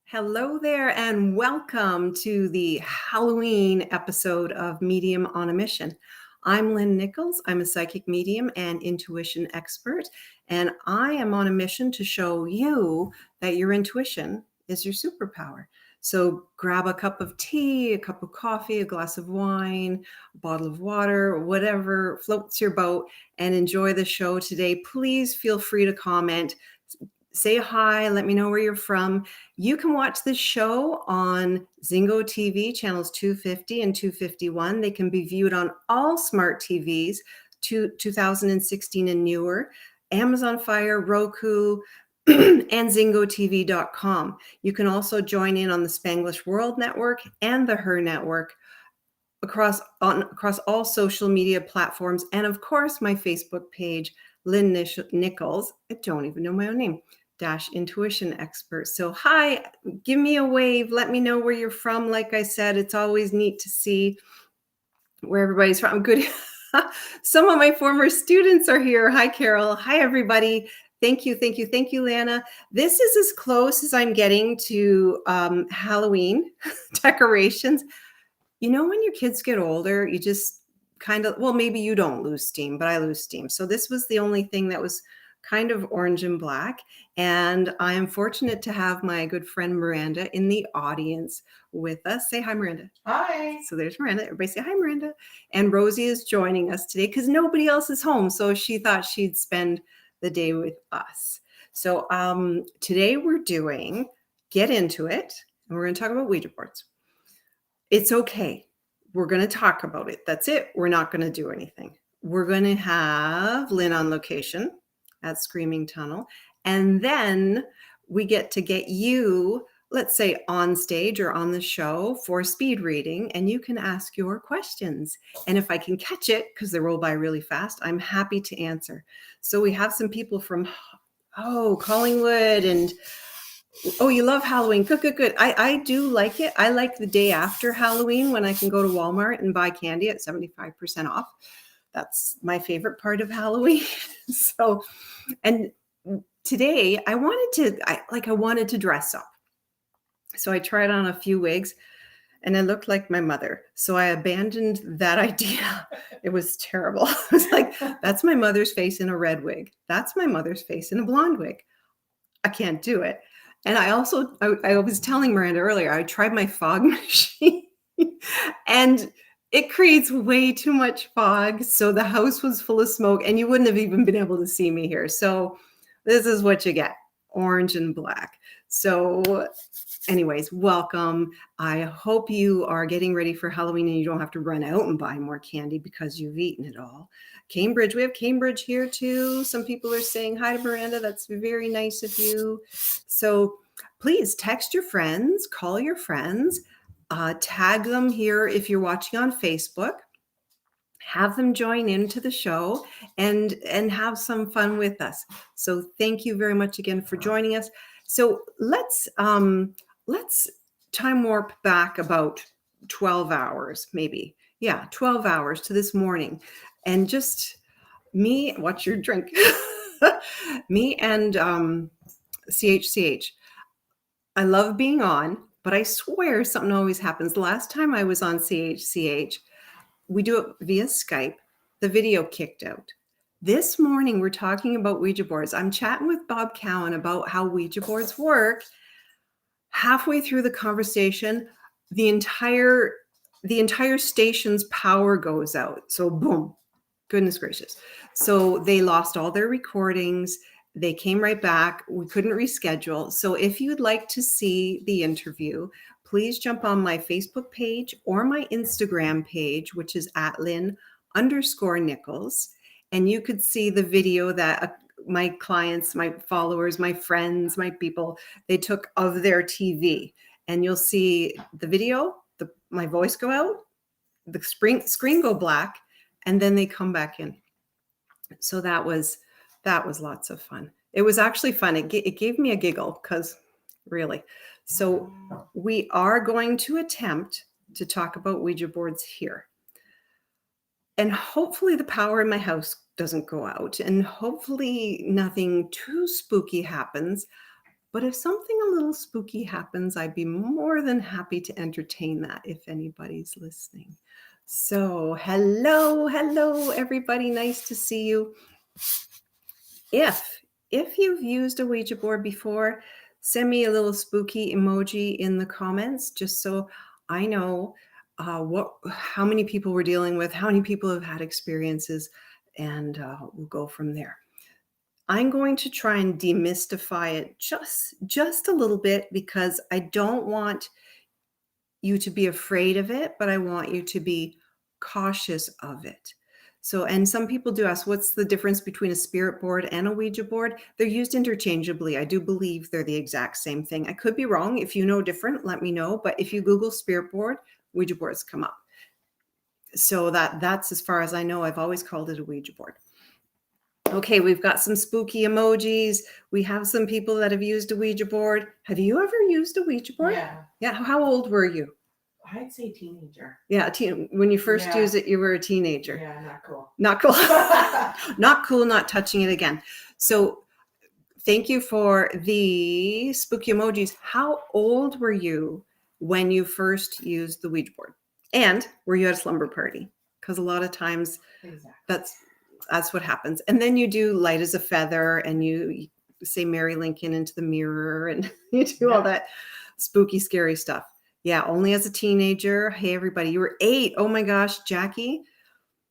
Hello there, and welcome to the Halloween episode of Medium on a Mission. I'm Lynn Nicholls. I'm a psychic medium and intuition expert, and I am on a mission to show you that your intuition is your superpower. So grab a cup of tea, a cup of coffee, a glass of wine, a bottle of water, whatever floats your boat, and enjoy the show today. Please feel free to comment. Say hi, let me know where you're from. You can watch this show on Zingo TV, channels 250 and 251. They can be viewed on all smart TVs, 2016 and newer, Amazon Fire, Roku, and ZingoTV.com. You can also join in on the Spanglish World Network and the H.E.R Network across all social media platforms. And of course, my Facebook page, Lynn Nicholls. I don't even know my own name. Intuition expert. So hi, give me a wave. Let me know where you're from. Like I said, it's always neat to see where everybody's from. Good. Some of my former students are here. Hi, Carol. Hi, everybody. Thank you, Lana. This is as close as I'm getting to Halloween decorations. You know, when your kids get older, you just kind of, well, maybe you don't lose steam, but I lose steam. So this was the only thing that was kind of orange and black. And I am fortunate to have my good friend Miranda in the audience with us. Say hi, Miranda. Hi. So there's Miranda. Everybody say hi, Miranda. And Rosie is joining us today because nobody else is home. So she thought she'd spend the day with us. So today we're doing Get Into It. And we're going to talk about Ouija boards. It's okay. We're going to talk about it. That's it. We're not going to do anything. We're going to have Lynn on location at Screaming Tunnel. And then we get to get you, let's say, on stage or on the show for speed reading, and you can ask your questions. And if I can catch it, because they roll by really fast, I'm happy to answer. So we have some people from, Collingwood and you love Halloween. Good. I do like it. I like the day after Halloween when I can go to Walmart and buy candy at 75% off. That's my favorite part of Halloween. So, and today I wanted to dress up. So I tried on a few wigs and I looked like my mother. So I abandoned that idea. It was terrible. I was like, that's my mother's face in a red wig. That's my mother's face in a blonde wig. I can't do it. And I was telling Miranda earlier, I tried my fog machine and it creates way too much fog. So the house was full of smoke and you wouldn't have even been able to see me here. So this is what you get, orange and black. So anyways, welcome. I hope you are getting ready for Halloween and you don't have to run out and buy more candy because you've eaten it all. Cambridge, we have Cambridge here too. Some people are saying hi to Miranda. That's very nice of you. So please text your friends, call your friends, tag them here if you're watching on Facebook. Have them join into the show and have some fun with us. So thank you very much again for joining us. So let's time warp back about 12 hours, maybe. Yeah, 12 hours to this morning. And just me, watch your drink. Me and CHCH. I love being on, but I swear something always happens. The last time I was on CHCH, we do it via Skype. The video kicked out. This morning, we're talking about Ouija boards. I'm chatting with Bob Cowan about how Ouija boards work. Halfway through the conversation, the entire station's power goes out. So boom, goodness gracious. So they lost all their recordings. They came right back. We couldn't reschedule. So if you'd like to see the interview, please jump on my Facebook page or my Instagram page, which is at Lynn_Nicholls. And you could see the video that my clients, my followers, my friends, my people, they took of their TV. And you'll see the video, my voice go out, the screen go black, and then they come back in. So that was lots of fun. It was actually fun. It gave me a giggle because really. So we are going to attempt to talk about Ouija boards here. And hopefully the power in my house doesn't go out, and hopefully nothing too spooky happens. But if something a little spooky happens, I'd be more than happy to entertain that if anybody's listening. So, hello, everybody. Nice to see you. If you've used a Ouija board before, send me a little spooky emoji in the comments, just so I know how many people we're dealing with, how many people have had experiences, and we'll go from there. I'm going to try and demystify it just a little bit, because I don't want you to be afraid of it, but I want you to be cautious of it. So, and some people do ask, what's the difference between a spirit board and a Ouija board? They're used interchangeably. I do believe they're the exact same thing. I could be wrong. If you know different, let me know. But if you Google spirit board, Ouija boards come up. So that's as far as I know. I've always called it a Ouija board. Okay, we've got some spooky emojis. We have some people that have used a Ouija board. Have you ever used a Ouija board? Yeah. How old were you? I'd say teenager. Yeah, when you first used it, you were a teenager. Yeah, not cool. Not cool. Not cool, not touching it again. So thank you for the spooky emojis. How old were you when you first used the Ouija board? And were you at a slumber party? Because a lot of times that's what happens. And then you do light as a feather, and you say Mary Lincoln into the mirror, and you do all that spooky, scary stuff. Yeah, only as a teenager. Hey, everybody, you were 8. Oh my gosh, Jackie,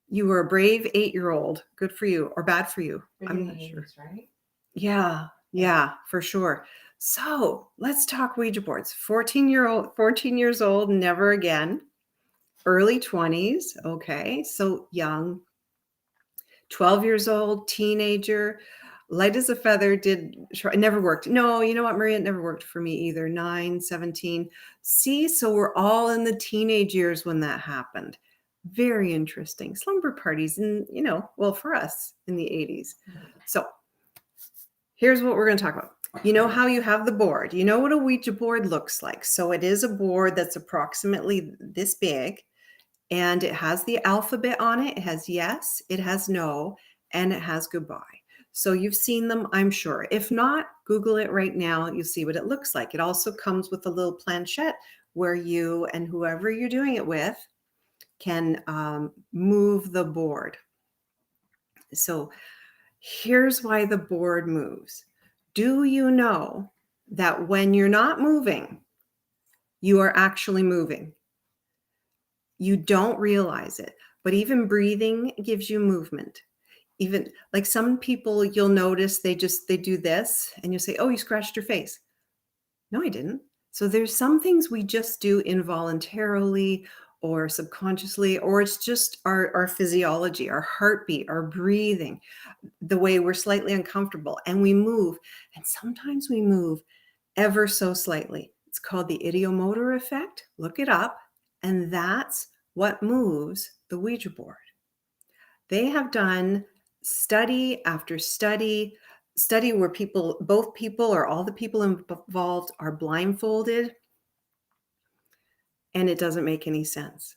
you were a brave 8-year-old. Good for you, or bad for you. I'm not sure. Right? Yeah, for sure. So let's talk Ouija boards. 14 years old, never again. Early 20s, okay, so young. 12 years old, teenager, light as a feather, it never worked. No, you know what, Maria, it never worked for me either. 9, 17. See, so we're all in the teenage years when that happened. Very interesting. Slumber parties, and well, for us in the 80s. So here's what we're going to talk about. You know how you have the board. You know what a Ouija board looks like. So it is a board that's approximately this big. And it has the alphabet on it. It has yes, it has no, and it has goodbye. So you've seen them, I'm sure. If not, Google it right now. You'll see what it looks like. It also comes with a little planchette where you and whoever you're doing it with can move the board. So here's why the board moves. Do you know that when you're not moving, you are actually moving? You don't realize it, but even breathing gives you movement. Even like some people, you'll notice they do this, and you say, oh, you scratched your face. No, I didn't. So there's some things we just do involuntarily or subconsciously, or it's just our physiology, our heartbeat, our breathing, the way we're slightly uncomfortable, and we move. And sometimes we move ever so slightly. It's called the ideomotor effect. Look it up. And that's what moves the Ouija board. They have done study after study where both people or all the people involved are blindfolded, and it doesn't make any sense.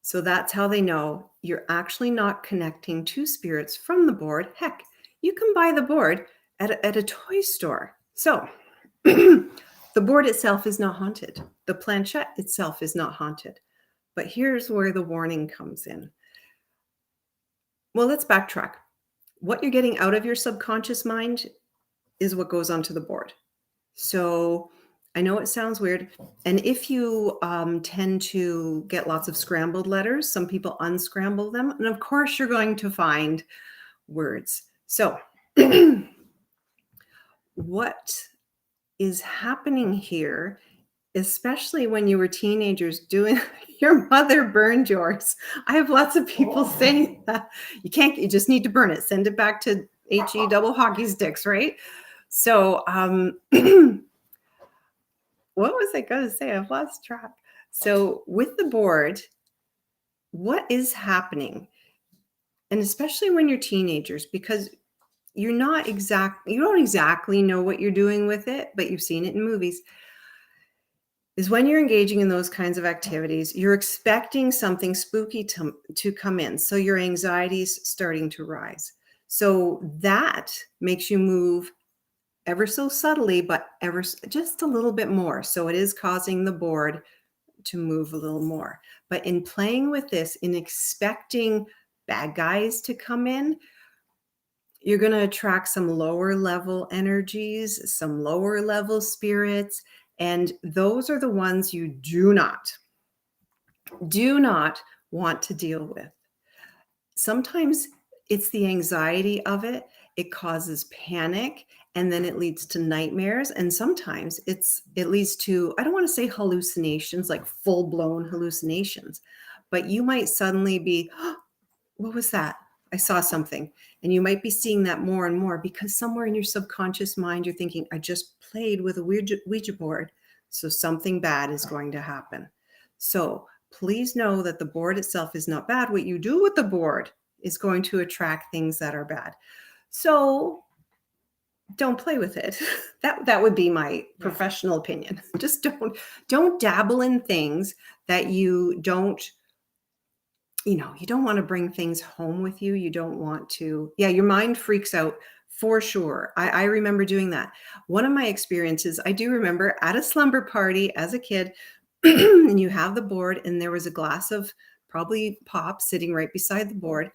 So that's how they know you're actually not connecting to spirits from the board. Heck, you can buy the board at a toy store. So the board itself is not haunted. The planchette itself is not haunted. But here's where the warning comes in. Well, let's backtrack. What you're getting out of your subconscious mind is what goes onto the board. So I know it sounds weird. And if you tend to get lots of scrambled letters, some people unscramble them. And of course, you're going to find words. So what is happening here, especially when you were teenagers doing, your mother burned yours. I have lots of people saying that. You just need to burn it. Send it back to H.E. double hockey sticks, right? So what was I going to say? I've lost track. So with the board, what is happening? And especially when you're teenagers, because you don't exactly know what you're doing with it, but you've seen it in movies. is when you're engaging in those kinds of activities, you're expecting something spooky to come in. So your anxiety's starting to rise. So that makes you move ever so subtly, but just a little bit more. So it is causing the board to move a little more. But in playing with this, in expecting bad guys to come in, you're going to attract some lower level energies, some lower level spirits, and those are the ones you do not want to deal with. Sometimes it's the anxiety of it. It causes panic, and then it leads to nightmares. And sometimes it leads to, I don't want to say hallucinations, like full-blown hallucinations, but you might suddenly be, "Oh, what was that? I saw something." And you might be seeing that more and more because somewhere in your subconscious mind, you're thinking, I just played with a Ouija board, so something bad is going to happen. So please know that the board itself is not bad. What you do with the board is going to attract things that are bad. So don't play with it. That would be my professional opinion. Just don't dabble in things that you don't want to bring things home with you. You don't want to, your mind freaks out for sure. I remember doing that. One of my experiences, I do remember at a slumber party as a kid, and you have the board, and there was a glass of probably pop sitting right beside the board.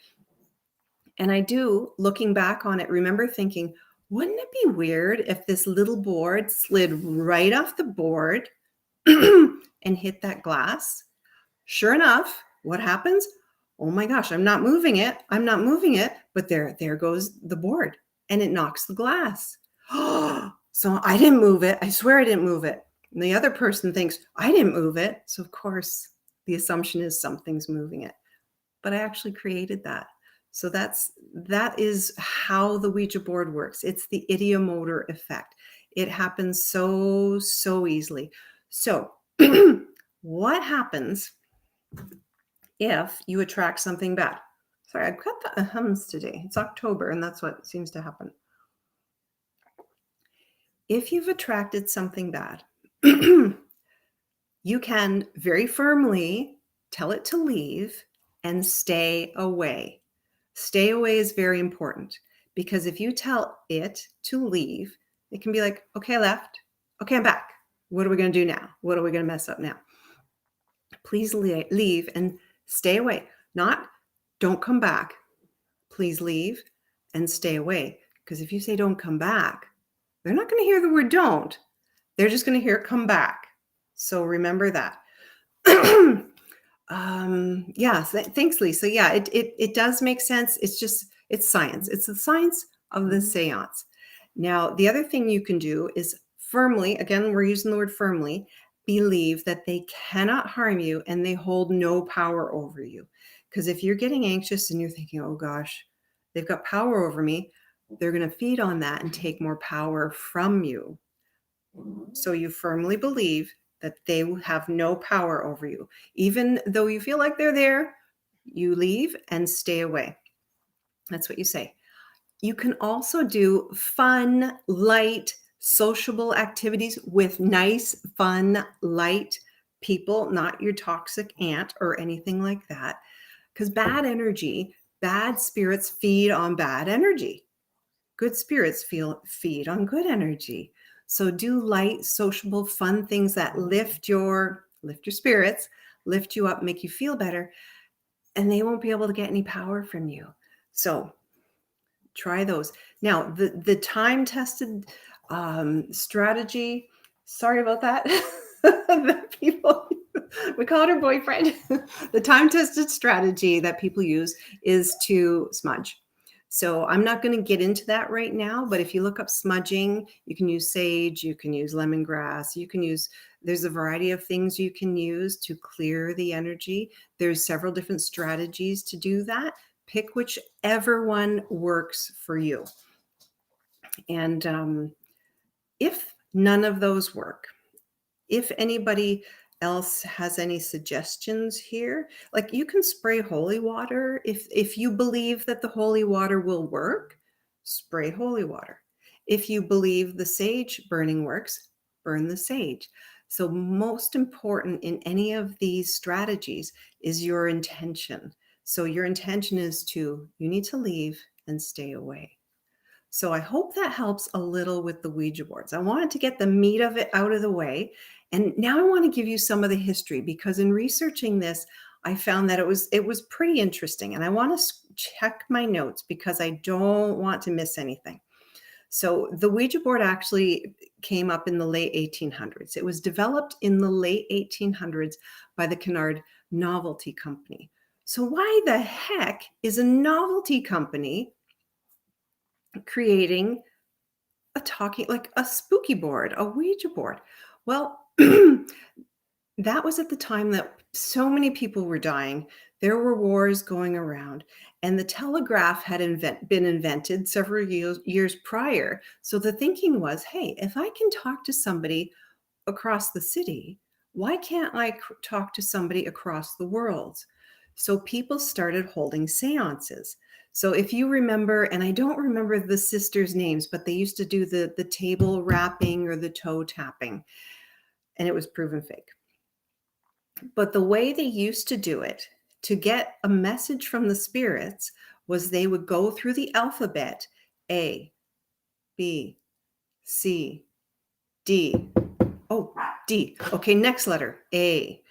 And I do, looking back on it, remember thinking, wouldn't it be weird if this little board slid right off the board and hit that glass? Sure enough, what happens? Oh my gosh, I'm not moving it. I'm not moving it. But there goes the board, and it knocks the glass. So I didn't move it. I swear I didn't move it. And the other person thinks I didn't move it. So of course, the assumption is something's moving it. But I actually created that. So that is how the Ouija board works. It's the ideomotor effect. It happens so easily. So what happens if you attract something bad? Sorry, I've got the hums today. It's October, and that's what seems to happen. If you've attracted something bad, you can very firmly tell it to leave and stay away. Stay away is very important because if you tell it to leave, it can be like, okay, I left. Okay, I'm back. What are we going to do now? What are we going to mess up now? Please leave and stay away. Not don't come back. Please leave and stay away. Because if you say don't come back, they're not going to hear the word don't. They're just going to hear come back. So remember that. Thanks, Lisa. Yeah, it does make sense. It's science. It's the science of the seance. Now, the other thing you can do is firmly, again, we're using the word firmly, believe that they cannot harm you and they hold no power over you. Because if you're getting anxious and you're thinking, oh gosh, they've got power over me, they're going to feed on that and take more power from you. So you firmly believe that they have no power over you. Even though you feel like they're there, you leave and stay away. That's what you say. You can also do fun, light, sociable activities with nice, fun, light people, not your toxic aunt or anything like that. Because bad energy, bad spirits feed on bad energy. Good spirits feed on good energy. So do light, sociable, fun things that lift your spirits, lift you up, make you feel better, and they won't be able to get any power from you. So try those. Now, the time-tested strategy, sorry about that. The people, we call it her boyfriend. The time-tested strategy that people use is to smudge. So I'm not going to get into that right now, but if you look up smudging, you can use sage, you can use lemongrass, there's a variety of things you can use to clear the energy. There's several different strategies to do that. Pick whichever one works for you. And if none of those work, if anybody else has any suggestions here, like you can spray holy water. If you believe that the holy water will work, spray holy water. If you believe the sage burning works, burn the sage. So most important in any of these strategies is your intention. So your intention is you need to leave and stay away. So I hope that helps a little with the Ouija boards. I wanted to get the meat of it out of the way. And now I want to give you some of the history, because in researching this, I found that it was pretty interesting. And I want to check my notes because I don't want to miss anything. So the Ouija board actually came up in the late 1800s. It was developed in the late 1800s by the H.E.R Novelty Company. So why the heck is a novelty company creating like a spooky board, a Ouija board? Well, that was at the time that so many people were dying. There were wars going around, and the telegraph had been invented several years prior. So the thinking was, hey, if I can talk to somebody across the city, why can't I talk to somebody across the world? So people started holding seances. So if you remember, and I don't remember the sisters' names, but they used to do the table rapping or the toe tapping, and it was proven fake. But the way they used to do it to get a message from the spirits was they would go through the alphabet: A, B, C, D. Oh, D. Okay, next letter: A,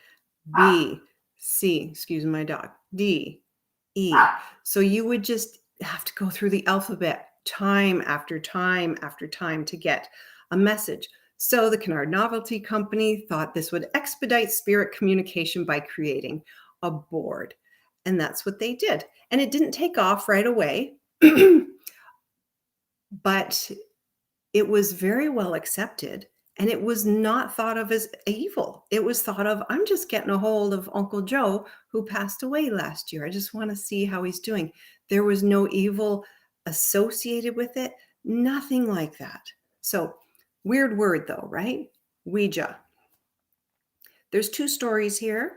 B, C. Excuse my dog. D, E. So you would just have to go through the alphabet time after time after time to get a message. So the H.E.R Novelty Company thought this would expedite spirit communication by creating a board. And that's what they did. And it didn't take off right away, but it was very well accepted. And it was not thought of as evil. It was thought of, I'm just getting a hold of Uncle Joe who passed away last year. I just want to see how he's doing. There was no evil associated with it, nothing like that. So weird word though, right? Ouija. There's two stories here.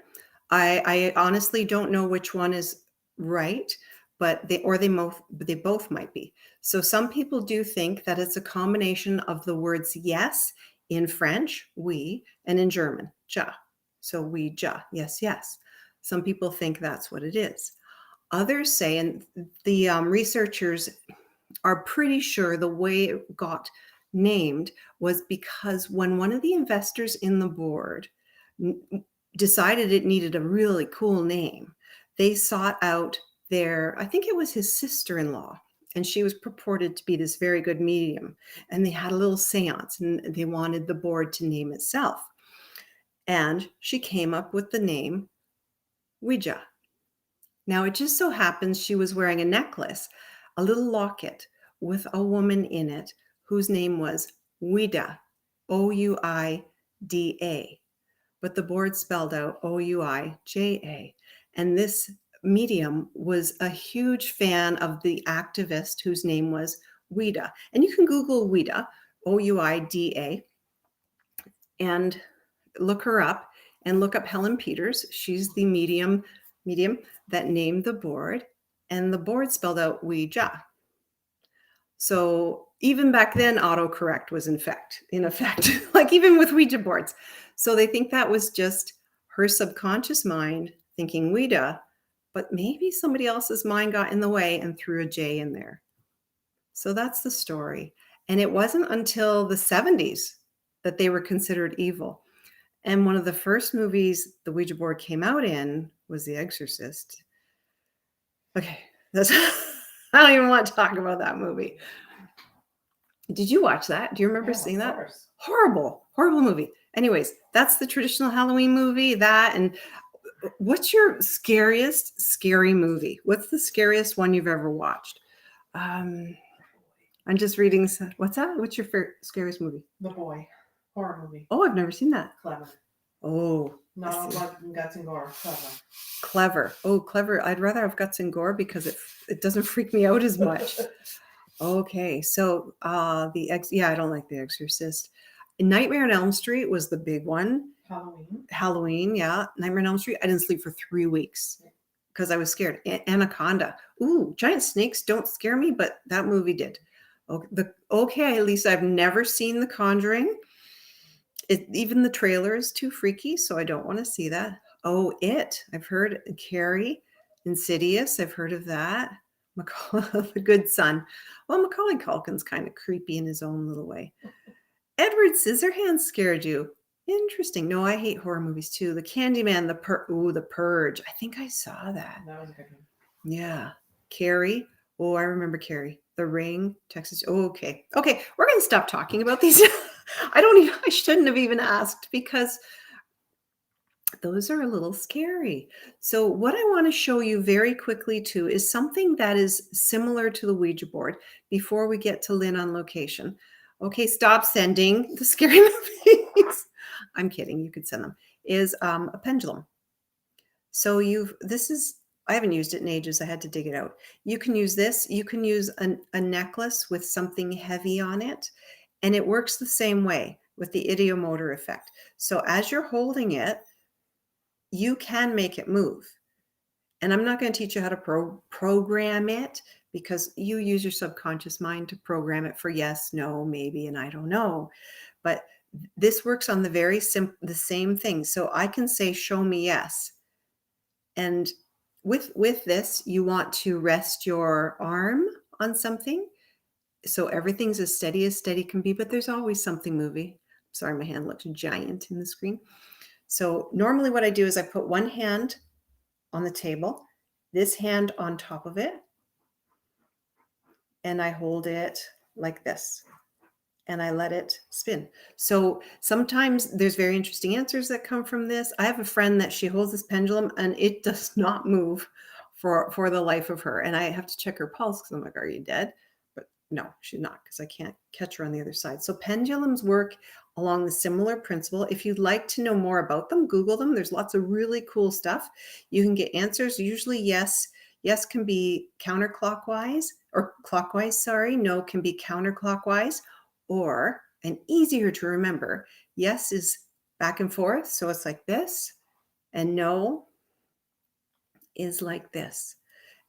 I honestly don't know which one is right, but they both might be. So some people do think that it's a combination of the words yes in French, oui, and in German, ja. So Ouija, yes, yes. Some people think that's what it is. Others say, and the researchers are pretty sure the way it got named was because when one of the investors in the board decided it needed a really cool name, they sought out I think it was his sister-in-law, and she was purported to be this very good medium. And they had a little seance, and they wanted the board to name itself. And she came up with the name Ouija. Now, it just so happens she was wearing a necklace, a little locket with a woman in it whose name was Ouida, Ouida. But the board spelled out Ouija. And this medium was a huge fan of the activist whose name was Ouida. And you can Google Ouida, Ouida, and look her up, and look up Helen Peters. She's the medium that named the board, and the board spelled out Ouija. So even back then, autocorrect was in effect, like even with Ouija boards. So they think that was just her subconscious mind thinking Ouija, but maybe somebody else's mind got in the way and threw a J in there. So that's the story. And it wasn't until the 70s that they were considered evil. And one of the first movies the Ouija board came out in was The Exorcist. Okay, I don't even want to talk about that movie. Did you watch that? Do you remember seeing that? Course. Horrible movie. Anyways, that's the traditional Halloween movie. That, and what's your scariest scary movie? What's the scariest one you've ever watched? I'm just reading. What's that? What's your scariest movie? The Boy. Horror movie. Oh, I've never seen that. Clever. Oh. Not all blood and guts and gore. Clever. Oh, clever. I'd rather have guts and gore because it doesn't freak me out as much. Okay. So I don't like The Exorcist. Nightmare on Elm Street was the big one. Halloween, yeah. Nightmare on Elm Street. I didn't sleep for 3 weeks because I was scared. Anaconda. Ooh, giant snakes don't scare me, but that movie did. Okay, at least I've never seen The Conjuring. Even the trailer is too freaky, so I don't want to see that. Oh, I've heard Carrie, Insidious. I've heard of that. The Good Son. Well, Macaulay Culkin's kind of creepy in his own little way. Edward Scissorhands scared you. Interesting. No, I hate horror movies too. The Candyman, the Purge. I think I saw that. That was a good one. Yeah. Carrie. Oh, I remember Carrie. The Ring, Texas. Oh, okay. Okay, we're going to stop talking about these. I shouldn't have even asked because those are a little scary. So what I want to show you very quickly too is something that is similar to the Ouija board before we get to Lynn on location. Okay, stop sending the scary movies. I'm kidding. You could send them. Is a pendulum. So I haven't used it in ages. I had to dig it out. You can use this. You can use a necklace with something heavy on it. And it works the same way with the ideomotor effect. So as you're holding it, you can make it move. And I'm not going to teach you how to program it because you use your subconscious mind to program it for yes, no, maybe, and I don't know. But this works on the same thing. So I can say, show me yes. And with this, you want to rest your arm on something. So everything's as steady can be, but there's always something moving. Sorry, my hand looks giant in the screen. So normally what I do is I put one hand on the table, this hand on top of it, and I hold it like this. And I let it spin. So sometimes there's very interesting answers that come from this. I have a friend that she holds this pendulum and it does not move for the life of her. And I have to check her pulse because I'm like, are you dead? But no, she's not because I can't catch her on the other side. So pendulums work along the similar principle. If you'd like to know more about them, Google them. There's lots of really cool stuff. You can get answers. Usually yes. Yes can be counterclockwise or clockwise, sorry. No can be counterclockwise. Or, and easier to remember, yes is back and forth. So it's like this, and no is like this.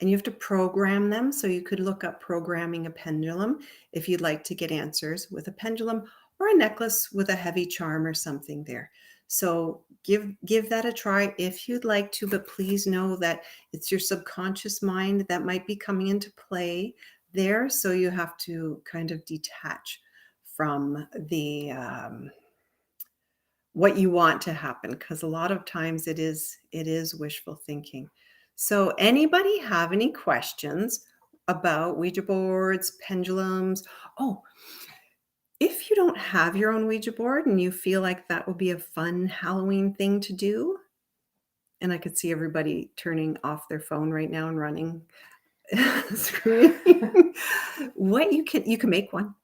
And you have to program them. So you could look up programming a pendulum if you'd like to get answers with a pendulum or a necklace with a heavy charm or something there. So give that a try if you'd like to, but please know that it's your subconscious mind that might be coming into play there. So you have to kind of detach from the what you want to happen, because a lot of times it is wishful thinking. So anybody have any questions about Ouija boards, pendulums? Oh, if you don't have your own Ouija board and you feel like that would be a fun Halloween thing to do, and I could see everybody turning off their phone right now and running, screaming. What you can make one.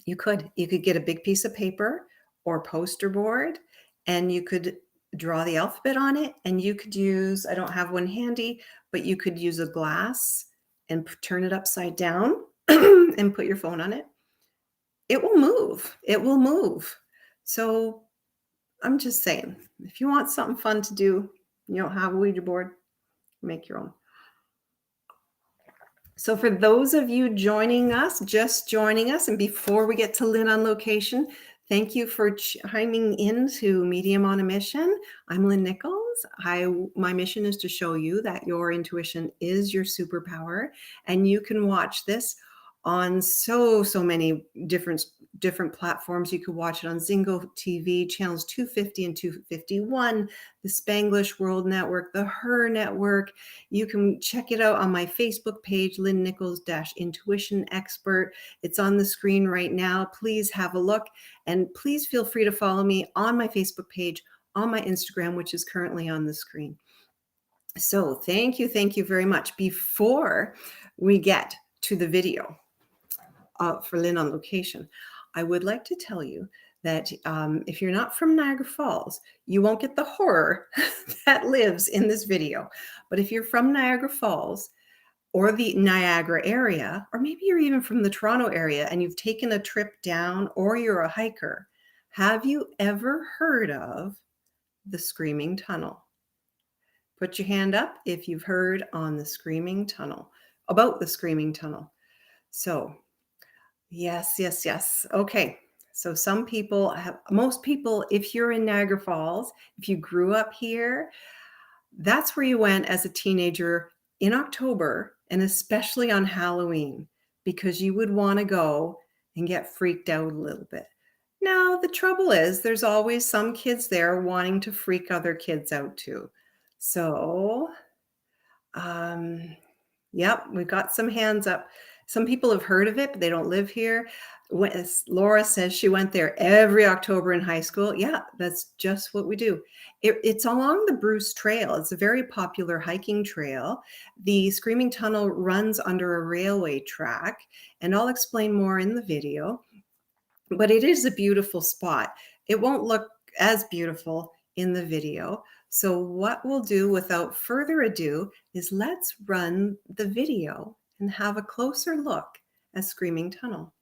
You could get a big piece of paper or poster board and you could draw the alphabet on it, and you could use, I don't have one handy, but you could use a glass and turn it upside down and put your phone on it. It will move. It will move. So I'm just saying, if you want something fun to do, you don't have a Ouija board, make your own. So for those of you just joining us, and before we get to Lynn on location, thank you for chiming in to Medium on a Mission. I'm Lynn Nicholls. My mission is to show you that your intuition is your superpower, and you can watch this on so many different platforms. You could watch it on Zingo TV, channels 250 and 251, the Spanglish World Network, the H.E.R Network. You can check it out on my Facebook page, Lynn Nicholls Intuition Expert. It's on the screen right now. Please have a look, and please feel free to follow me on my Facebook page, on my Instagram, which is currently on the screen. So thank you very much. Before we get to the video for Lynn on location, I would like to tell you that if you're not from Niagara Falls, you won't get the horror that lives in this video. But if you're from Niagara Falls or the Niagara area, or maybe you're even from the Toronto area and you've taken a trip down, or you're a hiker, have you ever heard of the Screaming Tunnel? Put your hand up if you've heard on the Screaming Tunnel, about the Screaming Tunnel. So yes. Okay. So most people, if you're in Niagara Falls, if you grew up here, that's where you went as a teenager in October, and especially on Halloween, because you would want to go and get freaked out a little bit. Now, the trouble is there's always some kids there wanting to freak other kids out too. So, um, yep, we've got some hands up. Some people have heard of it, but they don't live here. Laura says she went there every October in high school. Yeah, that's just what we do. It's along the Bruce Trail. It's a very popular hiking trail. The Screaming Tunnel runs under a railway track, and I'll explain more in the video. But it is a beautiful spot. It won't look as beautiful in the video. So what we'll do without further ado is let's run the video and have a closer look at Screaming Tunnel.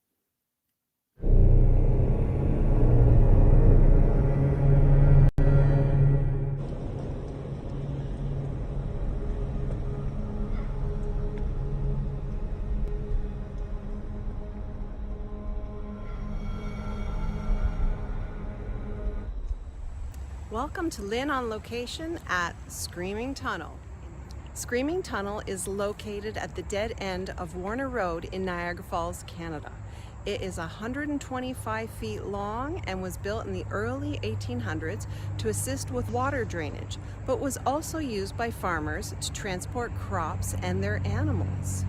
Welcome to Lynn on location at Screaming Tunnel. Screaming Tunnel is located at the dead end of Warner Road in Niagara Falls, Canada. It is 125 feet long and was built in the early 1800s to assist with water drainage, but was also used by farmers to transport crops and their animals.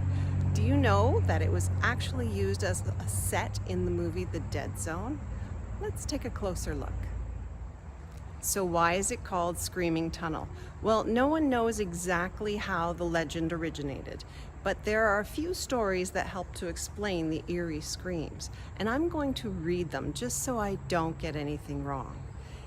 Do you know that it was actually used as a set in the movie The Dead Zone? Let's take a closer look. So why is it called Screaming Tunnel? Well, no one knows exactly how the legend originated, but there are a few stories that help to explain the eerie screams, and I'm going to read them just so I don't get anything wrong.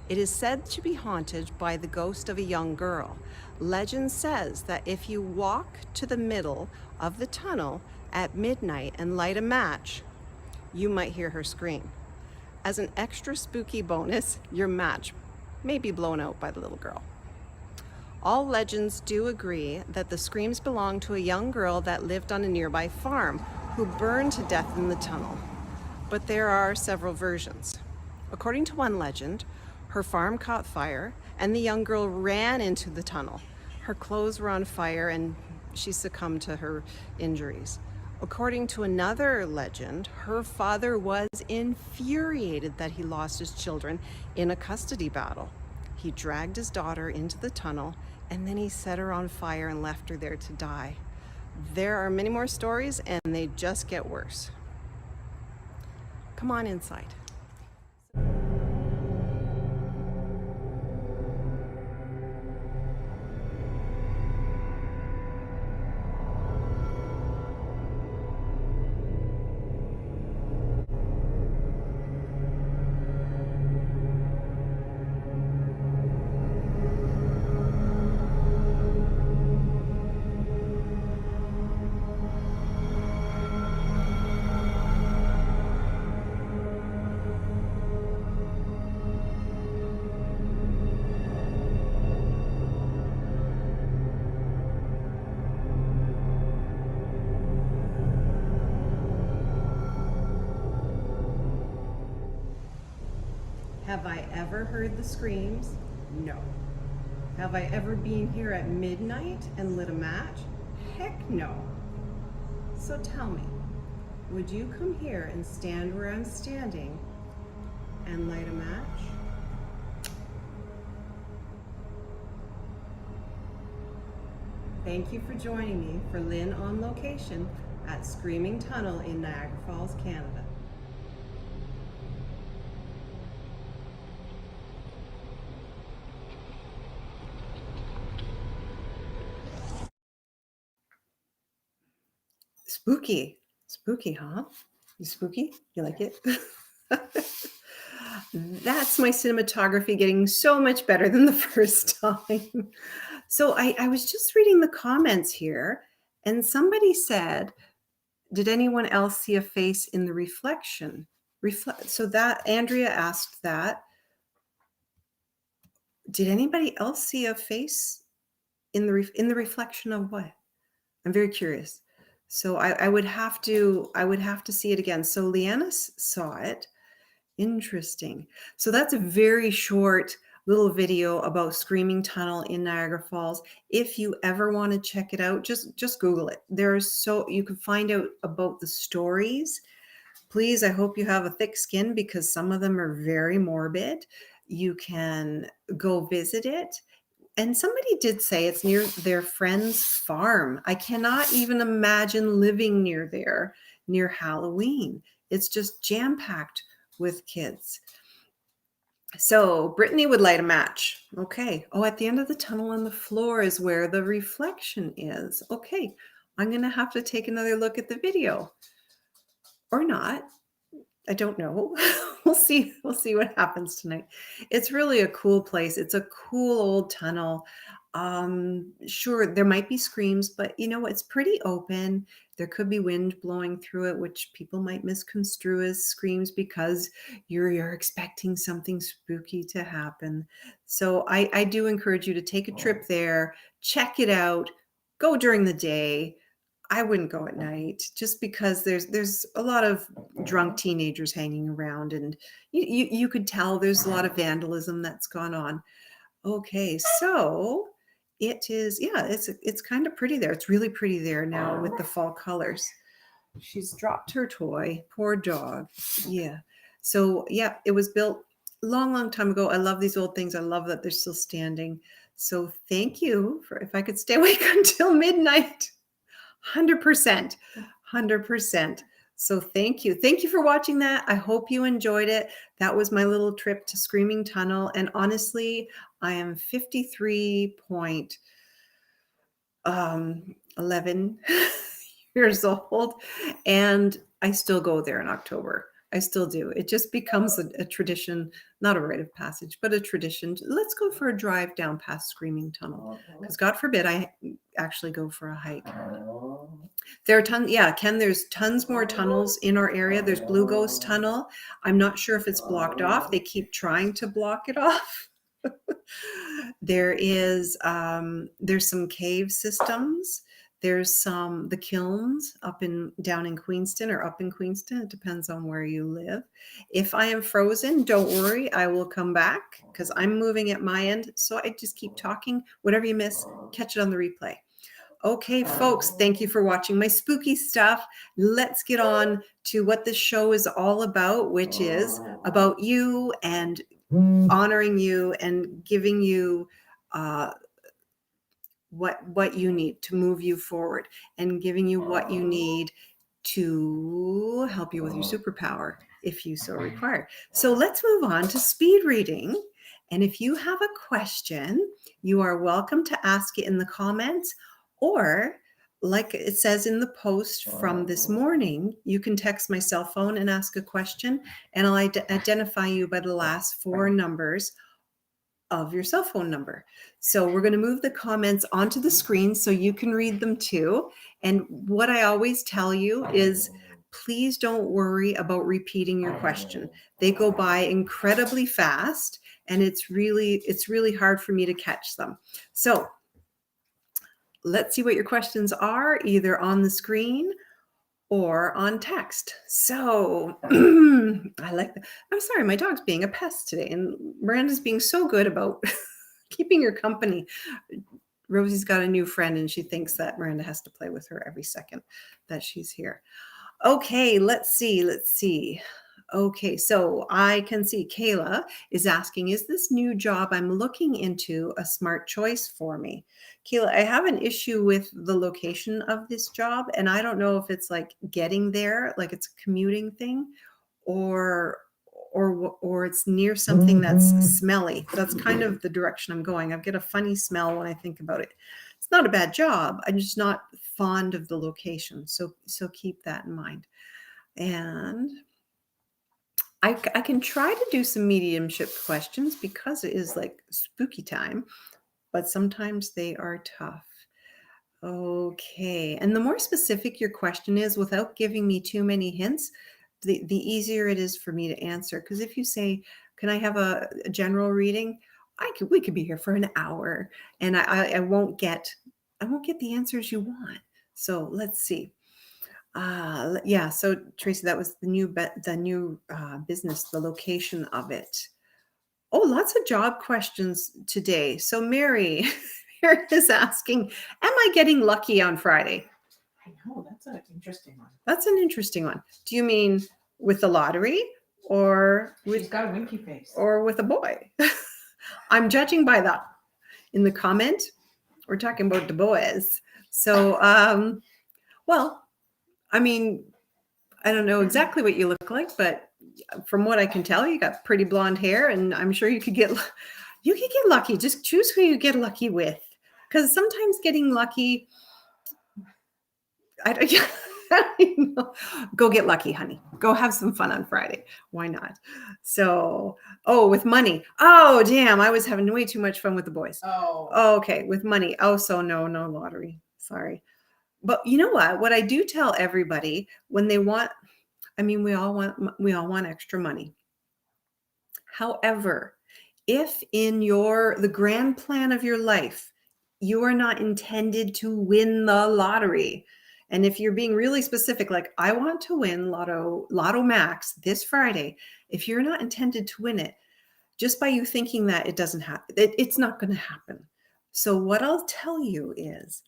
It is said to be haunted by the ghost of a young girl. Legend says that if you walk to the middle of the tunnel at midnight and light a match, you might hear her scream. As an extra spooky bonus, your match may be blown out by the little girl. All legends do agree that the screams belong to a young girl that lived on a nearby farm who burned to death in the tunnel. But there are several versions. According to one legend, her farm caught fire and the young girl ran into the tunnel. Her clothes were on fire and she succumbed to her injuries. According to another legend, her father was infuriated that he lost his children in a custody battle. He dragged his daughter into the tunnel and then he set her on fire and left her there to die. There are many more stories and they just get worse. Come on inside. Have I ever heard the screams? No. Have I ever been here at midnight and lit a match? Heck no. So tell me, would you come here and stand where I'm standing and light a match? Thank you for joining me for Lynn on location at Screaming Tunnel in Niagara Falls, Canada. Spooky. Spooky, huh? You spooky? You like it? That's my cinematography getting so much better than the first time. So I was just reading the comments here, and somebody said, did anyone else see a face in the reflection? So that Andrea asked that. Did anybody else see a face in the reflection of what? I'm very curious. So I would have to see it again. So Leanna saw it, Interesting. So that's a very short little video about Screaming Tunnel in Niagara Falls. If you ever want to check it out, just Google it. There's so you can find out about the stories. Please, I hope you have a thick skin because some of them are very morbid. You can go visit it. And somebody did say it's near their friend's farm. I cannot even imagine living near there near Halloween. It's just jam-packed with kids. So Brittany would light a match. Okay. Oh, at the end of the tunnel on the floor is where the reflection is. Okay. I'm going to have to take another look at the video or not. I don't know. We'll see. We'll see what happens tonight. It's really a cool place. It's a cool old tunnel. Sure, there might be screams, but you know, it's pretty open. There could be wind blowing through it, which people might misconstrue as screams because you're expecting something spooky to happen. So I do encourage you to take a trip there, check it out, go during the day. I wouldn't go at night just because there's a lot of drunk teenagers hanging around, and you could tell there's a lot of vandalism that's gone on. Okay, so it is, yeah, it's kind of pretty there. It's really pretty there now with the fall colors. She's dropped her toy. Poor dog. Yeah. So yeah, it was built long time ago. I love these old things. I love that they're still standing. So thank you for if I could stay awake until midnight. 100%. 100%. So thank you. Thank you for watching that. I hope you enjoyed it. That was my little trip to Screaming Tunnel. And honestly, I am 53.11 years old, and I still go there in October. I still do. It just becomes a tradition, not a rite of passage, but a tradition. Let's go for a drive down past Screaming Tunnel, because God forbid I actually go for a hike. There are tons, yeah, Ken, there's tons more tunnels in our area. There's Blue Ghost Tunnel. I'm not sure if it's blocked off. They keep trying to block it off. There's some cave systems. There's the kilns down in Queenston or up in Queenston. It depends on where you live. If I am frozen, don't worry, I will come back because I'm moving at my end. So I just keep talking. Whatever you miss, catch it on the replay. Okay, folks, thank you for watching my spooky stuff. Let's get on to what this show is all about, which is about you and honoring you and giving you what you need to move you forward and giving you what you need to help you with your superpower if you so require. So let's move on to speed reading. And if you have a question, you are welcome to ask it in the comments, or like it says in the post from this morning, you can text my cell phone and ask a question, and I'll identify you by the last four numbers of your cell phone number. So we're going to move the comments onto the screen so you can read them too. And what I always tell you is please don't worry about repeating your question. They go by incredibly fast, and it's really hard for me to catch them. So let's see what your questions are, either on the screen or on text. So I like that. I'm sorry, my dog's being a pest today, and Miranda's being so good about keeping her company. Rosie's got a new friend, and she thinks that Miranda has to play with her every second that she's here. Okay, let's see. Okay, so I can see Kayla is asking, is this new job I'm looking into a smart choice for me? Kayla, I have an issue with the location of this job, and I don't know if it's like getting there, like it's a commuting thing, or it's near something that's smelly. That's kind of the direction I'm going. I get a funny smell when I think about it. It's not a bad job. I'm just not fond of the location. So keep that in mind. And I can try to do some mediumship questions because it is like spooky time, but sometimes they are tough. Okay. And the more specific your question is, without giving me too many hints, the easier it is for me to answer. Because if you say, can I have a general reading? We could be here for an hour, and I won't get the answers you want. So let's see. Yeah. So Tracy, that was the new business, the location of it. Oh, lots of job questions today. So Mary, Mary is asking, am I getting lucky on Friday? I know, that's an interesting one. That's an interesting one. Do you mean with the lottery or with She's got a winky face. or with a boy? I'm judging by that. In the comment, we're talking about the boys. So, well, I mean, I don't know exactly what you look like, but from what I can tell, you got pretty blonde hair, and I'm sure you could get lucky. Just choose who you get lucky with, because sometimes getting lucky, I don't, I don't even know. Go get lucky, honey. Go have some fun on Friday. Why not? So, oh, with money. Oh, damn, I was having way too much fun with the boys. Oh. Okay, with money. Oh, so no lottery. Sorry. But you know what? What I do tell everybody when they want, I mean, we all want extra money. However, if in the grand plan of your life, you are not intended to win the lottery, and if you're being really specific, like I want to win Lotto Max this Friday, if you're not intended to win it, just by you thinking that, it doesn't happen. It's not going to happen. So what I'll tell you is,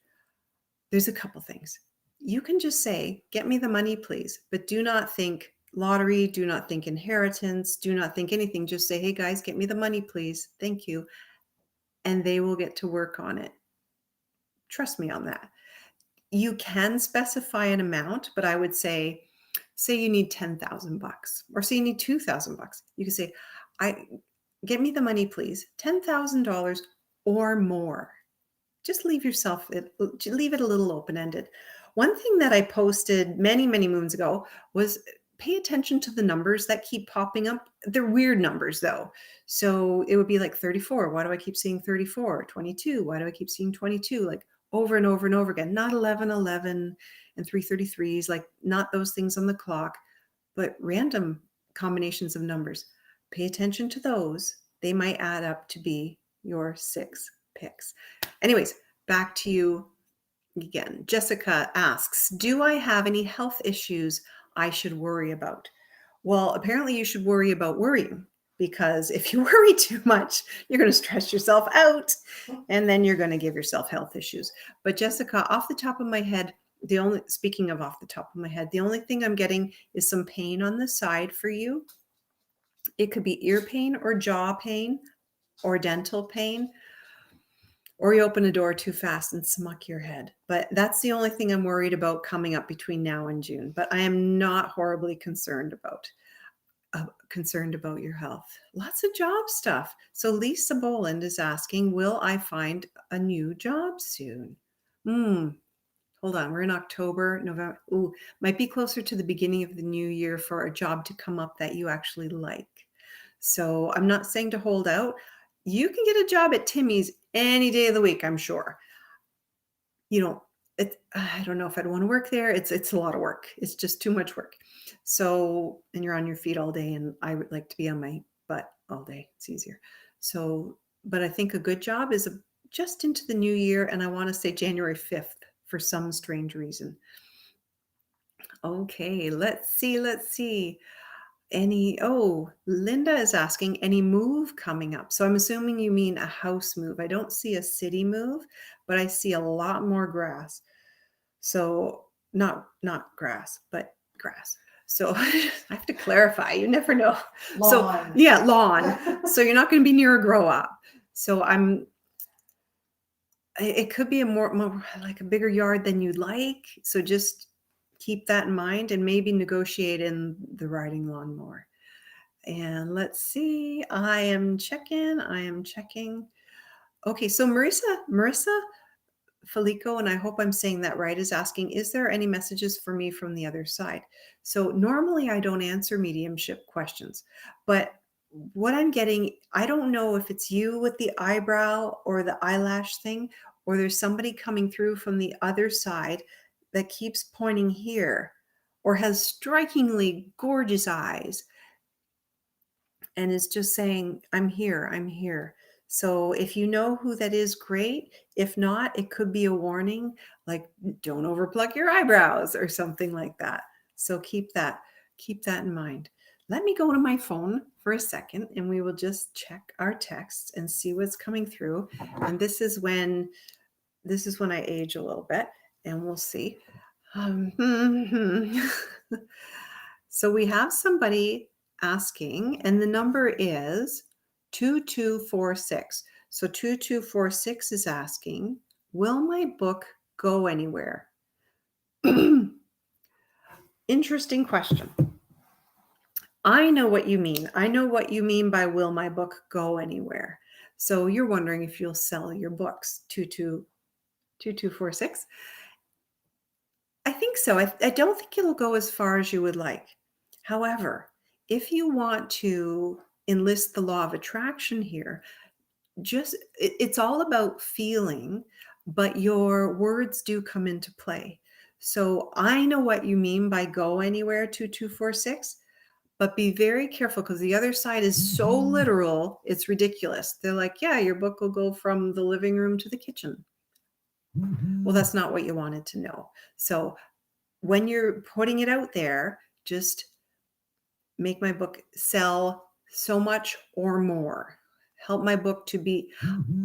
there's a couple things. You can just say, get me the money, please. But do not think lottery. Do not think inheritance. Do not think anything. Just say, hey, guys, get me the money, please. Thank you. And they will get to work on it. Trust me on that. You can specify an amount, but I would say you need $10,000 or say you need $2,000. You can say, get me the money, please. $10,000 or more. Just leave it a little open-ended. One thing that I posted many moons ago was pay attention to the numbers that keep popping up. They're weird numbers though. So it would be like 34. Why do I keep seeing 34? 22. Why do I keep seeing 22? Like over and over and over again. Not 11 and 333s, like not those things on the clock, but random combinations of numbers. Pay attention to those. They might add up to be your 6 picks. Anyways, back to you again. Jessica asks, do I have any health issues I should worry about? Well, apparently you should worry about worrying, because if you worry too much, you're going to stress yourself out and then you're going to give yourself health issues. But Jessica, off the top of my head, speaking of off the top of my head, the only thing I'm getting is some pain on the side for you. It could be ear pain or jaw pain or dental pain, or you open a door too fast and smuck your head. But that's the only thing I'm worried about coming up between now and June. But I am not horribly concerned about your health. Lots of job stuff. So Lisa Boland is asking, will I find a new job soon? Hold on, we're in October, November. Ooh, might be closer to the beginning of the new year for a job to come up that you actually like. So I'm not saying to hold out. You can get a job at Timmy's any day of the week, I'm sure. I don't know if I'd want to work there. It's a lot of work. It's just too much work. So, and you're on your feet all day, and I would like to be on my butt all day. It's easier. So, but I think a good job is just into the new year, and I want to say January 5th for some strange reason. Okay, let's see. Linda is asking, any move coming up? So I'm assuming you mean a house move. I don't see a city move, but I see a lot more grass. So not grass, but grass. So I have to clarify. You never know. Lawn. So yeah, lawn. So you're not going to be near a grow up. So it could be a more like a bigger yard than you'd like. So just keep that in mind and maybe negotiate in the riding lawnmower. And let's see. I am checking. Okay, so Marissa Felico, and I hope I'm saying that right, is asking, is there any messages for me from the other side? So normally I don't answer mediumship questions, but what I'm getting, I don't know if it's you with the eyebrow or the eyelash thing, or there's somebody coming through from the other side that keeps pointing here or has strikingly gorgeous eyes and is just saying, I'm here. So if you know who that is, great. If not, it could be a warning, like don't overpluck your eyebrows or something like that. So keep that in mind. Let me go to my phone for a second and we will just check our texts and see what's coming through. And this is when I age a little bit, and we'll see. So we have somebody asking, and the number is 2246. So 2246 is asking, will my book go anywhere? Interesting question. I know what you mean. I know what you mean by will my book go anywhere. So you're wondering if you'll sell your books, 2246. I think so. I don't think it'll go as far as you would like. However, if you want to enlist the law of attraction here, it's all about feeling, but your words do come into play. So I know what you mean by go anywhere, 2246, but be very careful because the other side is so literal, it's ridiculous. They're like, yeah, your book will go from the living room to the kitchen. Well, that's not what you wanted to know. So when you're putting it out there, just make my book sell so much or more. Help my book to be,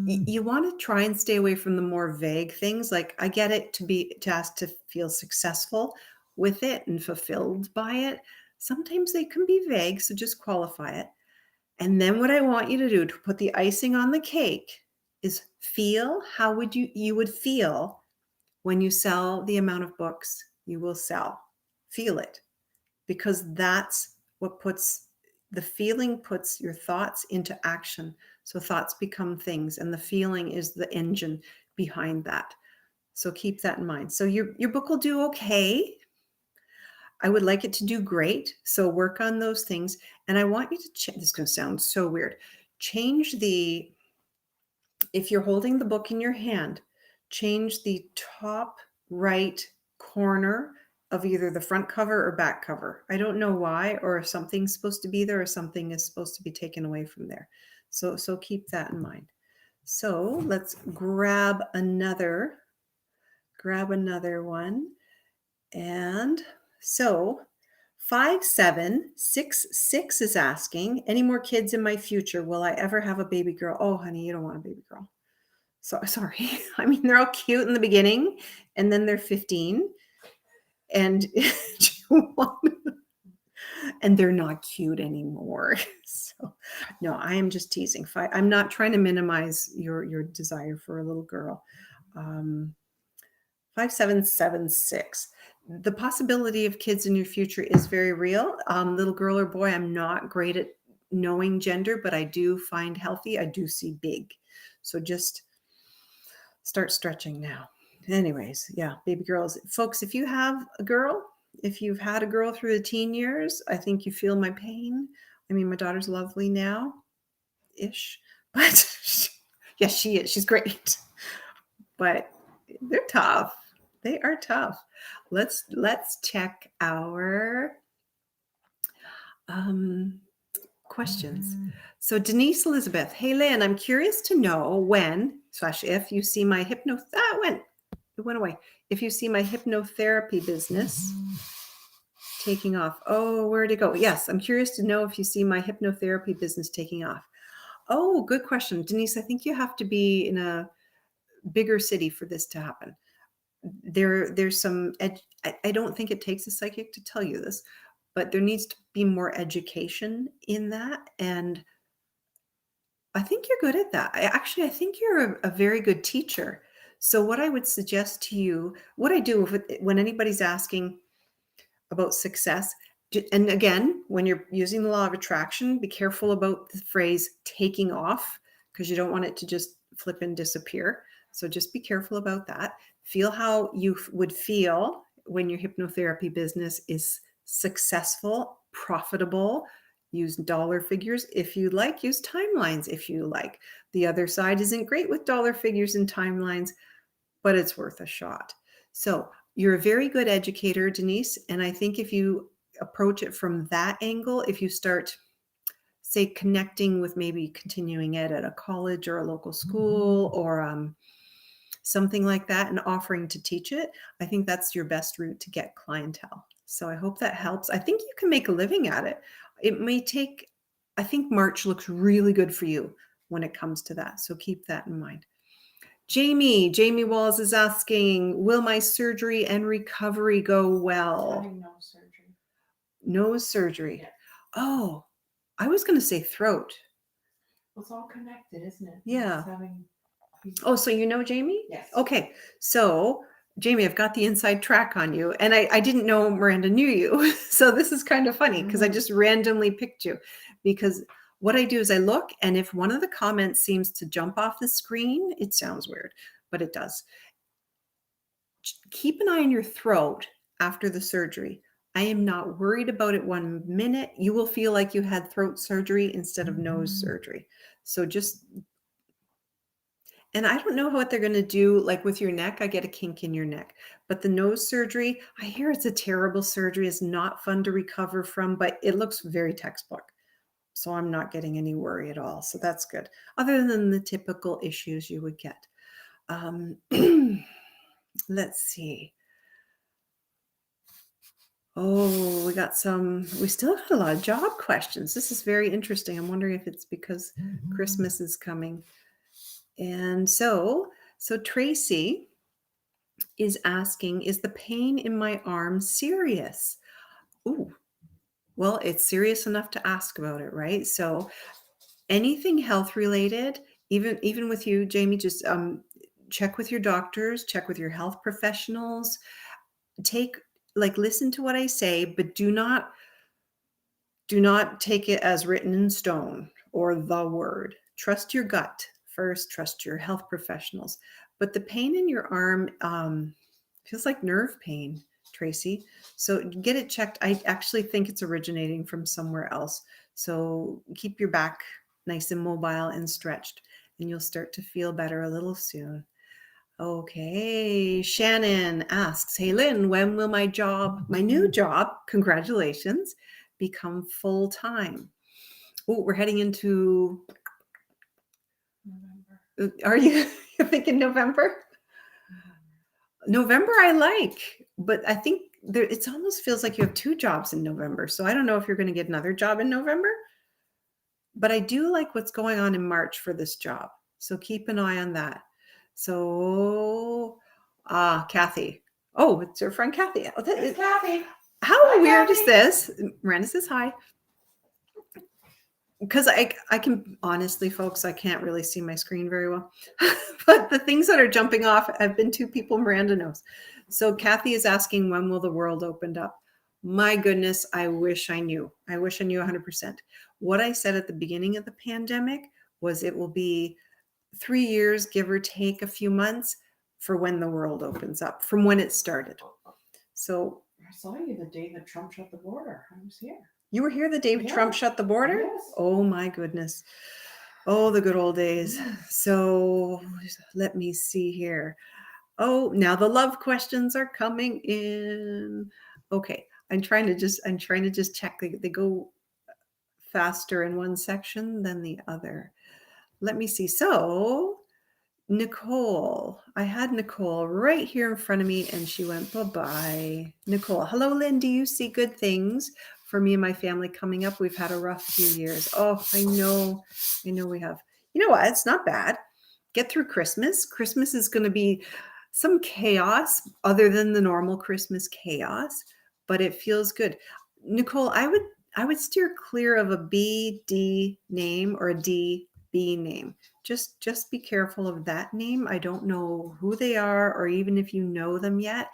you want to try and stay away from the more vague things. Like I get it to ask to feel successful with it and fulfilled by it. Sometimes they can be vague, so just qualify it. And then what I want you to do to put the icing on the cake is feel how you would feel when you sell the amount of books you will sell. Feel it, because that's what puts your thoughts into action. So thoughts become things, and the feeling is the engine behind that. So keep that in mind. So your book will do okay. I would like it to do great. So work on those things. And I want you to this is going to sound so weird. If you're holding the book in your hand, change the top right corner of either the front cover or back cover. I don't know why, or if something's supposed to be there or something is supposed to be taken away from there. So keep that in mind. So let's grab another one. And so 5766 is asking, any more kids in my future? Will I ever have a baby girl? Oh, honey, you don't want a baby girl. So sorry. I mean, they're all cute in the beginning, and then they're 15, and and they're not cute anymore. So no, I am just teasing. I'm not trying to minimize your desire for a little girl. 5776. The possibility of kids in your future is very real. Little girl or boy, I'm not great at knowing gender, but I do find healthy. I do see big. So just start stretching now. Anyways, yeah, baby girls. Folks, if you have a girl, if you've had a girl through the teen years, I think you feel my pain. I mean, my daughter's lovely now-ish, but yes, she is. She's great. But they're tough. They are tough. Let's check our questions. So Denise Elizabeth, hey Lynn, I'm curious to know when/if you see my it went away. If you see my hypnotherapy business taking off. Oh, where'd it go? Yes, I'm curious to know if you see my hypnotherapy business taking off. Oh, good question. Denise, I think you have to be in a bigger city for this to happen. There's some I don't think it takes a psychic to tell you this, but there needs to be more education in that, and I think you're good at that. I think you're a very good teacher. So what I would suggest to you, what I do when anybody's asking about success, and again, when you're using the law of attraction, be careful about the phrase taking off, because you don't want it to just flip and disappear. So just be careful about that. Feel how you would feel when your hypnotherapy business is successful, profitable. Use dollar figures if you like. Use timelines if you like. The other side isn't great with dollar figures and timelines, but it's worth a shot. So you're a very good educator, Denise. And I think if you approach it from that angle, if you start, say, connecting with maybe continuing ed at a college or a local school or something like that and offering to teach it, I think that's your best route to get clientele. So I hope that helps. I think you can make a living at it. It may take, I think March looks really good for you when it comes to that. So keep that in mind. Jamie Walls is asking, will my surgery and recovery go well? Having no surgery. Nose surgery. Yeah. Oh, I was going to say throat. Well, it's all connected, isn't it? Yeah. He's Oh, so you know Jamie? Yes. Okay. So Jamie, I've got the inside track on you. And I didn't know Miranda knew you. So this is kind of funny because I just randomly picked you. Because what I do is I look, and if one of the comments seems to jump off the screen, it sounds weird, but it does. Keep an eye on your throat after the surgery. I am not worried about it 1 minute. You will feel like you had throat surgery instead of nose surgery. So just, and I don't know what they're going to do, like with your neck. I get a kink in your neck, but the nose surgery, I hear it's a terrible surgery. It's not fun to recover from, but it looks very textbook. So I'm not getting any worry at all. So that's good. Other than the typical issues you would get. Let's see. Oh, we still got a lot of job questions. This is very interesting. I'm wondering if it's because Christmas is coming. And so Tracy is asking, is the pain in my arm serious? Ooh, well, it's serious enough to ask about it, right? So anything health related, even with you, Jamie, just check with your doctors, check with your health professionals, listen to what I say, but do not take it as written in stone or the word. Trust your gut first, trust your health professionals. But the pain in your arm feels like nerve pain, Tracy. So get it checked. I actually think it's originating from somewhere else. So keep your back nice and mobile and stretched, and you'll start to feel better a little soon. Okay, Shannon asks, hey Lynn, when will my new job, congratulations, become full-time? Oh, we're heading into November. Are you thinking November? November I like, but I think it almost feels like you have 2 jobs in November. So I don't know if you're going to get another job in November, but I do like what's going on in March for this job. So keep an eye on that. So, Kathy. Oh, it's her friend Kathy. It's Kathy. How Hi, weird Kathy. is this? Miranda says hi. Because I can honestly, folks, I can't really see my screen very well. But the things that are jumping off have been 2 people Miranda knows. So Kathy is asking, when will the world open up? My goodness, I wish I knew. I wish I knew 100%. What I said at the beginning of the pandemic was it will be 3 years, give or take a few months, for when the world opens up, from when it started. So I saw you the day that Trump shut the border. I was here. you were here the day Trump shut the border? Yes. Oh my goodness. Oh, the good old days. So let me see here. Oh, now the love questions are coming in. Okay. I'm trying to just check. They go faster in one section than the other. Let me see. So Nicole, I had Nicole right here in front of me and she went, bye-bye. Nicole, hello, Lynn. Do you see good things for me and my family coming up? We've had a rough few years. Oh, I know we have. You know what? It's not bad. Get through Christmas. Christmas is going to be some chaos other than the normal Christmas chaos, but it feels good. Nicole, I would steer clear of a BD name or a DB name. Just be careful of that name. I don't know who they are or even if you know them yet.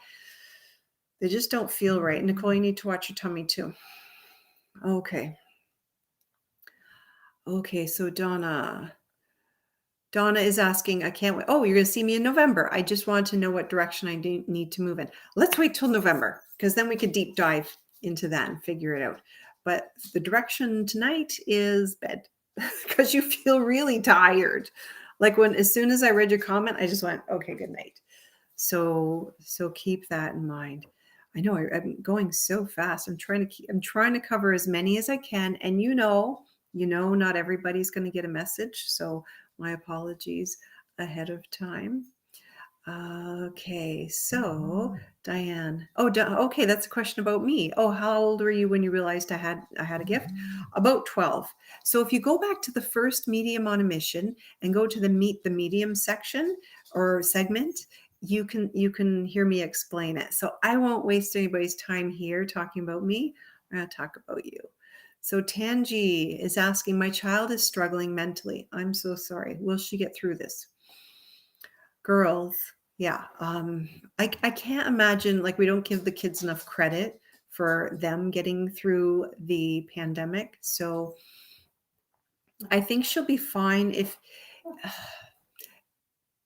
They just don't feel right. Nicole, you need to watch your tummy too. Okay. Okay, so Donna is asking, I can't wait. Oh, you're going to see me in November. I just want to know what direction I need to move in. Let's wait till November because then we could deep dive into that and figure it out. But the direction tonight is bed because you feel really tired. Like as soon as I read your comment, I just went, okay, good night. So keep that in mind. I know I'm going so fast. I'm trying to cover as many as I can. And not everybody's going to get a message. So my apologies ahead of time. Okay, so Diane. Oh, okay, that's a question about me. Oh, how old were you when you realized I had a gift? About 12. So if you go back to the first medium on a mission and go to the meet the medium section or segment, you can hear me explain it. So I won't waste anybody's time here talking about me. I'm going to talk about you. So Tangi is asking, my child is struggling mentally. I'm so sorry. Will she get through this? Girls, yeah. I can't imagine, like, we don't give the kids enough credit for them getting through the pandemic. So I think she'll be fine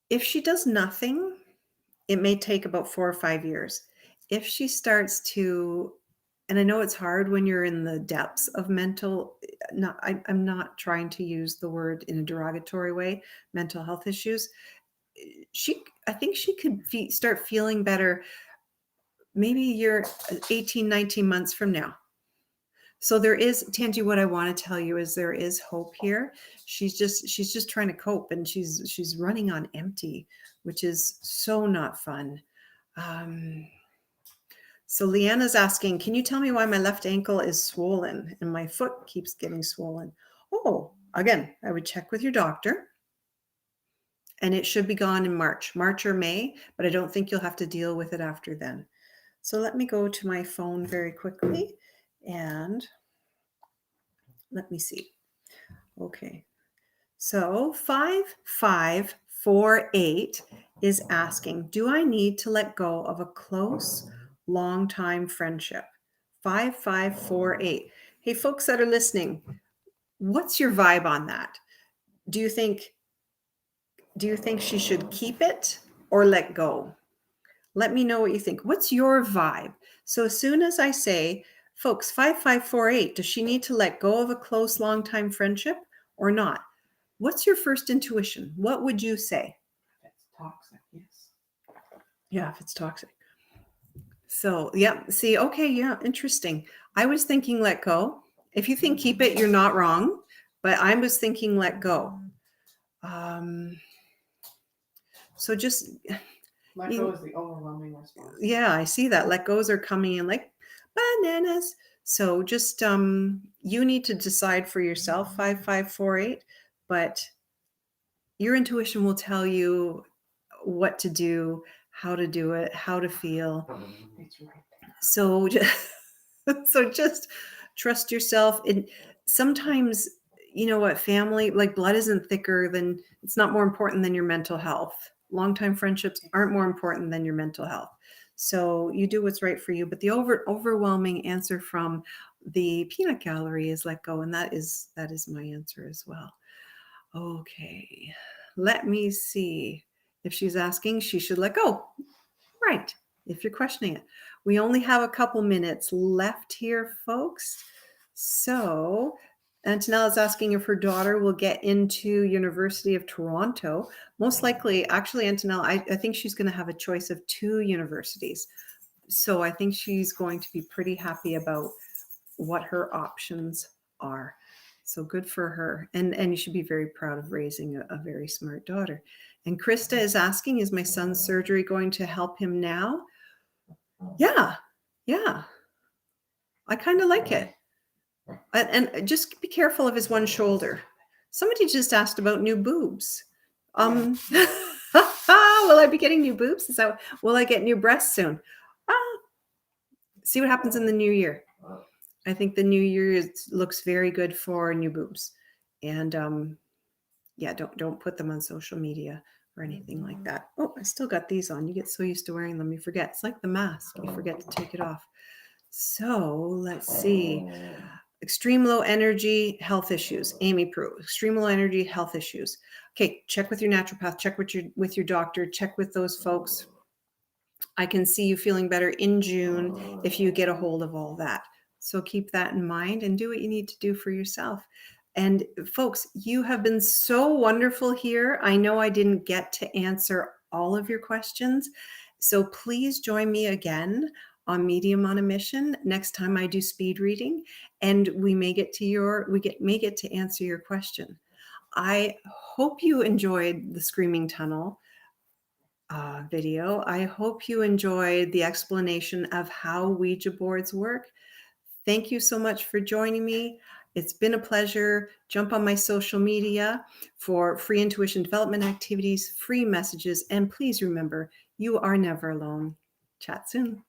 if she does nothing. It may take about 4 or 5 years. If she starts to, and I know it's hard when you're in the depths of mental, not, I'm not trying to use the word in a derogatory way, mental health issues. I think she could start feeling better. Maybe you're 18, 19 months from now. So there is, Tangi, what I want to tell you is there is hope here. She's just trying to cope, and she's running on empty, which is so not fun. So Leanna's asking, can you tell me why my left ankle is swollen and my foot keeps getting swollen? Oh, again, I would check with your doctor, and it should be gone in March or May, but I don't think you'll have to deal with it after then. So let me go to my phone very quickly and let me see. Okay. So 5548 is asking, do I need to let go of a close, long-time friendship? 5548. Hey, folks that are listening, what's your vibe on that? Do you think she should keep it or let go? Let me know what you think. What's your vibe? So as soon as I say, folks, 5548, does she need to let go of a close, long-time friendship or not? What's your first intuition? What would you say? If it's toxic, yes. Yeah, if it's toxic. So, yeah, see, okay, yeah, interesting. I was thinking let go. If you think keep it, you're not wrong, but I was thinking let go. So just Let go is the overwhelming response. yeah, I see that. Let goes are coming in like bananas. So just you need to decide for yourself, 5548, but your intuition will tell you what to do, how to do it, how to feel. It's right. So just trust yourself. And sometimes, you know what, family, like blood isn't thicker than, it's not more important than your mental health. Longtime friendships aren't more important than your mental health. So you do what's right for you. But the overwhelming answer from the peanut gallery is let go. And that is my answer as well. Okay. Let me see. If she's asking, she should let go. Right. If you're questioning it. We only have a couple minutes left here, folks. So Antonella is asking if her daughter will get into University of Toronto. Most likely, actually, Antonella, I think she's going to have a choice of 2 universities. So I think she's going to be pretty happy about what her options are. So good for her. And you should be very proud of raising a very smart daughter. And Krista is asking, is my son's surgery going to help him now? Yeah. Yeah. I kind of like it. And just be careful of his one shoulder. Somebody just asked about new boobs. Will I be getting new boobs? Will I get new breasts soon? See what happens in the new year. I think the new year looks very good for new boobs. And yeah, don't put them on social media or anything like that. Oh, I still got these on. You get so used to wearing them, you forget. It's like the mask. You forget to take it off. So let's see. Extreme low energy health issues. Amy Prue. Extreme low energy health issues. Okay, check with your naturopath. Check with your doctor. Check with those folks. I can see you feeling better in June if you get a hold of all that. So keep that in mind and do what you need to do for yourself. And folks, you have been so wonderful here. I know I didn't get to answer all of your questions. So please join me again on Medium on a Mission next time I do speed reading, and we may get to answer your question. I hope you enjoyed the Screaming Tunnel. video. I hope you enjoyed the explanation of how Ouija boards work. Thank you so much for joining me. It's been a pleasure. Jump on my social media for free intuition development activities, free messages, and please remember, you are never alone. Chat soon.